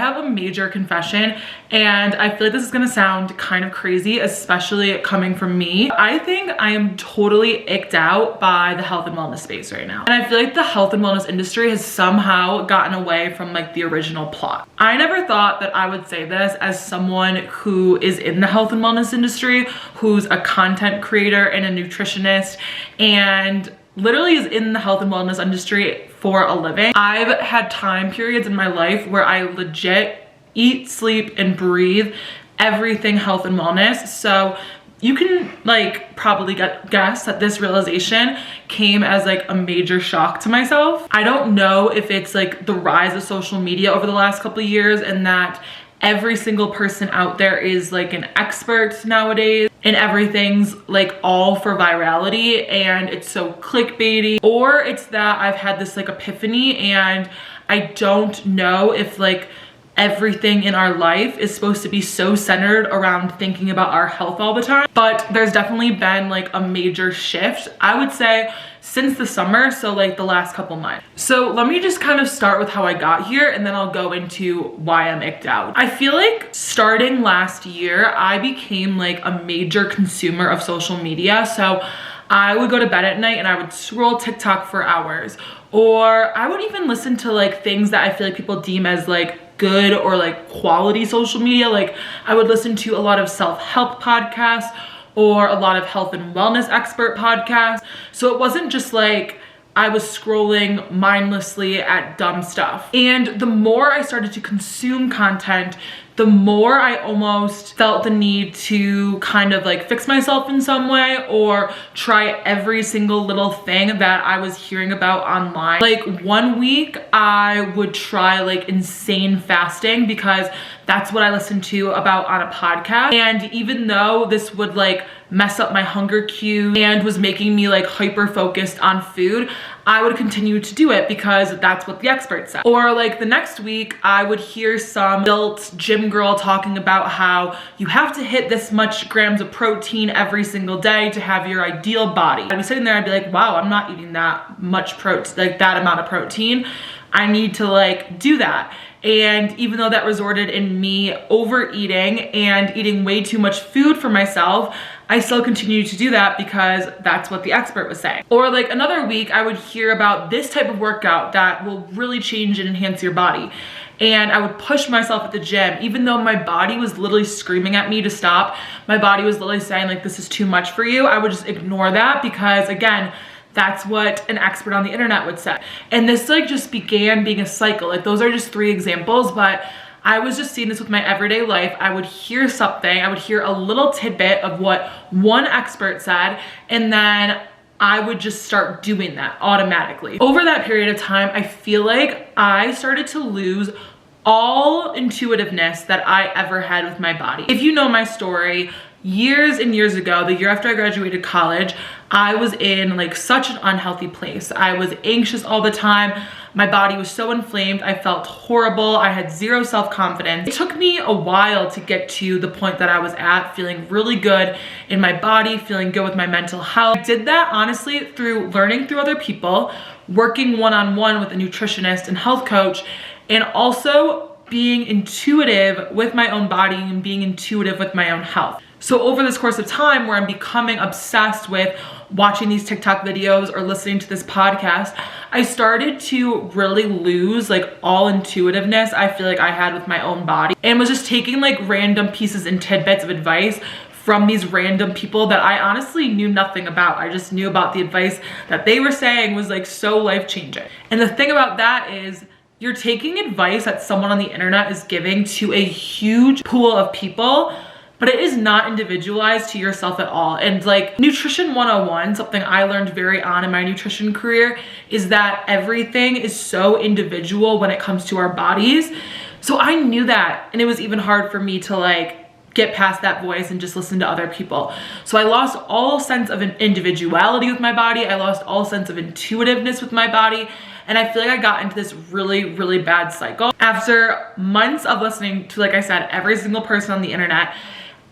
have a major confession, and I feel like this is gonna sound kind of crazy, especially coming from me. I think I am totally icked out by the health and wellness space right now. And I feel like the health and wellness industry has somehow gotten away from like the original plot. I never thought that I would say this as someone who is in the health and wellness industry, who's a content creator and a nutritionist, and literally is in the health and wellness industry for a living. I've had time periods in my life where I legit eat, sleep, and breathe everything health and wellness. So you can like probably guess that this realization came as like a major shock to myself. I don't know if it's like the rise of social media over the last couple of years and that every single person out there is like an expert nowadays and everything's like all for virality and it's so clickbaity, or it's that I've had this like epiphany and I don't know if like everything in our life is supposed to be so centered around thinking about our health all the time. But there's definitely been like a major shift, I would say, since the summer, so like the last couple months. So let me just kind of start with how I got here and then I'll go into why I'm icked out. I feel like starting last year, I became like a major consumer of social media. So I would go to bed at night and I would scroll TikTok for hours, or I would even listen to like things that I feel like people deem as like good or like quality social media. Like I would listen to a lot of self-help podcasts or a lot of health and wellness expert podcasts. So it wasn't just like I was scrolling mindlessly at dumb stuff. And the more I started to consume content, the more I almost felt the need to kind of like fix myself in some way or try every single little thing that I was hearing about online. Like one week I would try like insane fasting because that's what I listened to about on a podcast. And even though this would like mess up my hunger cue and was making me like hyper focused on food, I would continue to do it because that's what the experts said. Or like the next week, I would hear some adult gym girl talking about how you have to hit this much grams of protein every single day to have your ideal body. I'd be sitting there and I'd be like, wow, I'm not eating that much protein, like that amount of protein. I need to like do that. And even though that resulted in me overeating and eating way too much food for myself, I still continue to do that because that's what the expert was saying. Or like another week, I would hear about this type of workout that will really change and enhance your body. And I would push myself at the gym, even though my body was literally screaming at me to stop. My body was literally saying like, this is too much for you. I would just ignore that because again, that's what an expert on the internet would say. And this like just began being a cycle. Like those are just 3 examples, but I was just seeing this with my everyday life. I would hear something, I would hear a little tidbit of what one expert said, and then I would just start doing that automatically. Over that period of time, I feel like I started to lose all intuitiveness that I ever had with my body. If you know my story, years and years ago, the year after I graduated college, I was in like such an unhealthy place. I was anxious all the time. My body was so inflamed. I felt horrible. I had zero self-confidence. It took me a while to get to the point that I was at, feeling really good in my body, feeling good with my mental health. I did that honestly through learning through other people, working one-on-one with a nutritionist and health coach, and also being intuitive with my own body and being intuitive with my own health. So over this course of time where I'm becoming obsessed with watching these TikTok videos or listening to this podcast, I started to really lose like all intuitiveness I feel like I had with my own body, and was just taking like random pieces and tidbits of advice from these random people that I honestly knew nothing about. I just knew about the advice that they were saying was like so life-changing. And the thing about that is you're taking advice that someone on the internet is giving to a huge pool of people, but it is not individualized to yourself at all. And like nutrition 101, something I learned very on in my nutrition career, is that everything is so individual when it comes to our bodies. So I knew that, and it was even hard for me to like get past that voice and just listen to other people. So I lost all sense of individuality with my body. I lost all sense of intuitiveness with my body. And I feel like I got into this really, really bad cycle. After months of listening to, like I said, every single person on the internet,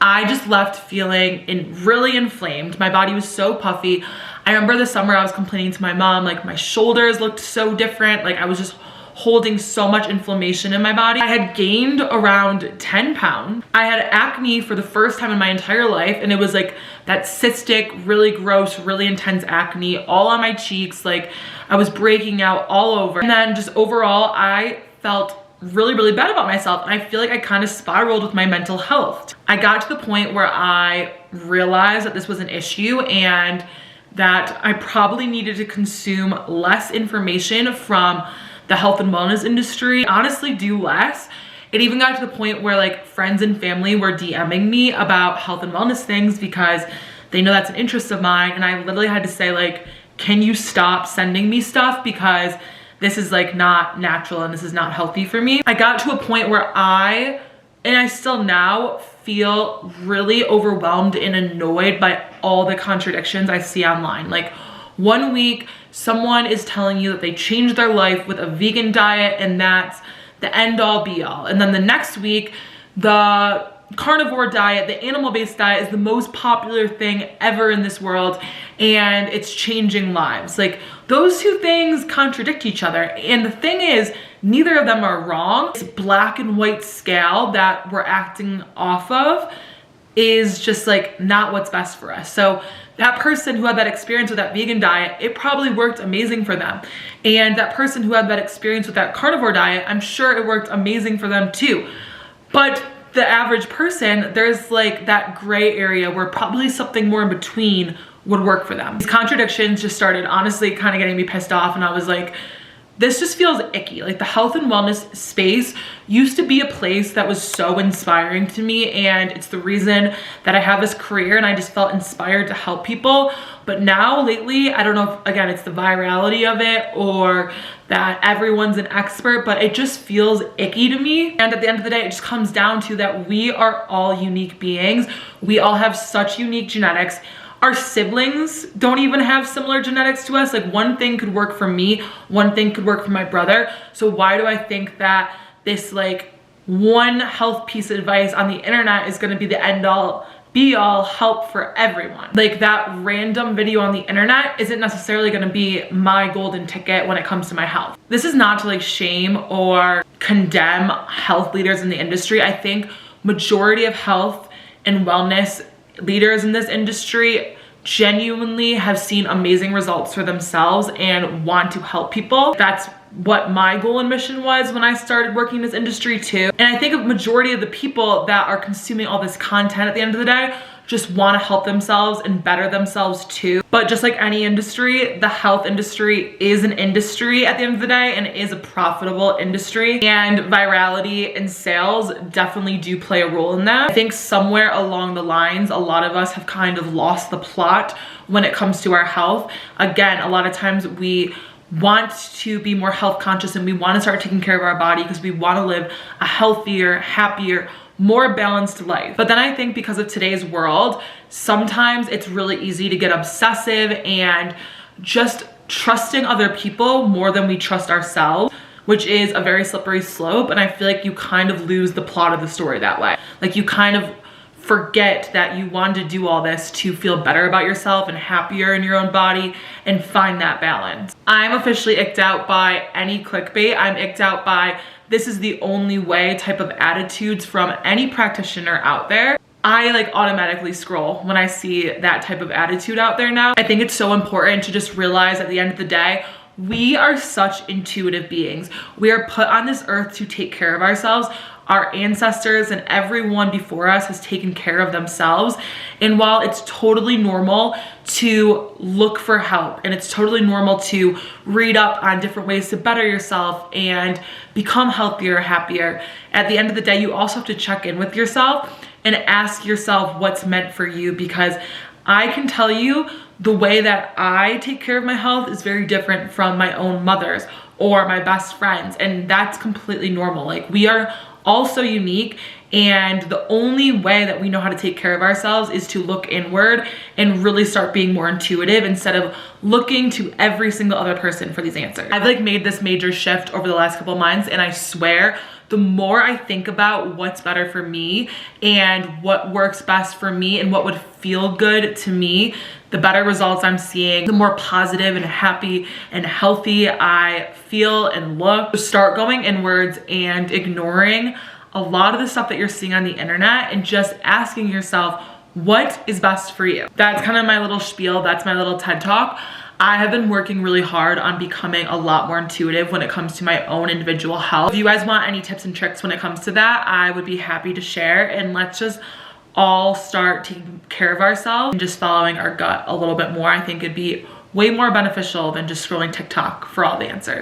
I just left feeling really inflamed. My body was so puffy. I remember the summer I was complaining to my mom, like my shoulders looked so different. Like I was just holding so much inflammation in my body. I had gained around 10 pounds. I had acne for the first time in my entire life, and it was like that cystic, really gross, really intense acne all on my cheeks. Like I was breaking out all over. And then just overall, I felt really bad about myself, and I feel like I kind of spiraled with my mental health. I got to the point where I realized that this was an issue and that I probably needed to consume less information from the health and wellness industry. Honestly, do less. It even got to the point where like friends and family were DMing me about health and wellness things because they know that's an interest of mine, and I literally had to say like, can you stop sending me stuff because this is like not natural and this is not healthy for me. I got to a point where I still now feel really overwhelmed and annoyed by all the contradictions I see online. Like one week, someone is telling you that they changed their life with a vegan diet and that's the end all be all. And then the next week, the carnivore diet, the animal-based diet is the most popular thing ever in this world and it's changing lives. Like those two things contradict each other. And the thing is, neither of them are wrong. This black and white scale that we're acting off of is just like not what's best for us. So that person who had that experience with that vegan diet, it probably worked amazing for them. And that person who had that experience with that carnivore diet, I'm sure it worked amazing for them too. But the average person, there's like that gray area where probably something more in between would work for them. These contradictions just started honestly kind of getting me pissed off, and I was like, this just feels icky. Like the health and wellness space used to be a place that was so inspiring to me, and it's the reason that I have this career and I just felt inspired to help people. But now lately, I don't know if, again, it's the virality of it or that everyone's an expert, but it just feels icky to me. And at the end of the day, it just comes down to that we are all unique beings. We all have such unique genetics. Our siblings don't even have similar genetics to us. Like one thing could work for me, one thing could work for my brother. So why do I think that this like one health piece of advice on the internet is gonna be the end all be all help for everyone? Like that random video on the internet isn't necessarily gonna be my golden ticket when it comes to my health. This is not to like shame or condemn health leaders in the industry. I think majority of health and wellness leaders in this industry genuinely have seen amazing results for themselves and want to help people. That's what my goal and mission was when I started working in this industry too. And I think a majority of the people that are consuming all this content at the end of the day just want to help themselves and better themselves too. But just like any industry, the health industry is an industry at the end of the day, and it is a profitable industry. And virality and sales definitely do play a role in that. I think somewhere along the lines, a lot of us have kind of lost the plot when it comes to our health. Again, a lot of times we want to be more health conscious and we want to start taking care of our body because we want to live a healthier, happier, more balanced life. But then I think because of today's world, sometimes it's really easy to get obsessive and just trusting other people more than we trust ourselves, which is a very slippery slope. And I feel like you kind of lose the plot of the story that way. Like you kind of forget that you wanted to do all this to feel better about yourself and happier in your own body and find that balance. I'm officially icked out by any clickbait. I'm icked out by this is the only way type of attitudes from any practitioner out there. I like automatically scroll when I see that type of attitude out there now. I think it's so important to just realize at the end of the day, we are such intuitive beings. We are put on this earth to take care of ourselves. Our ancestors and everyone before us has taken care of themselves. And while it's totally normal to look for help and it's totally normal to read up on different ways to better yourself and become healthier, happier, at the end of the day, you also have to check in with yourself and ask yourself what's meant for you, because I can tell you the way that I take care of my health is very different from my own mother's or my best friends, and that's completely normal. Like we are all so unique, and the only way that we know how to take care of ourselves is to look inward and really start being more intuitive instead of looking to every single other person for these answers. I've like made this major shift over the last couple of months, and I swear the more I think about what's better for me and what works best for me and what would feel good to me, the better results I'm seeing, the more positive and happy and healthy I feel and look. Start going inwards and ignoring a lot of the stuff that you're seeing on the internet and just asking yourself, what is best for you? That's kind of my little spiel. That's my little TED Talk. I have been working really hard on becoming a lot more intuitive when it comes to my own individual health. If you guys want any tips and tricks when it comes to that, I would be happy to share, and let's just all start taking care of ourselves and just following our gut a little bit more. I think it'd be way more beneficial than just scrolling TikTok for all the answers.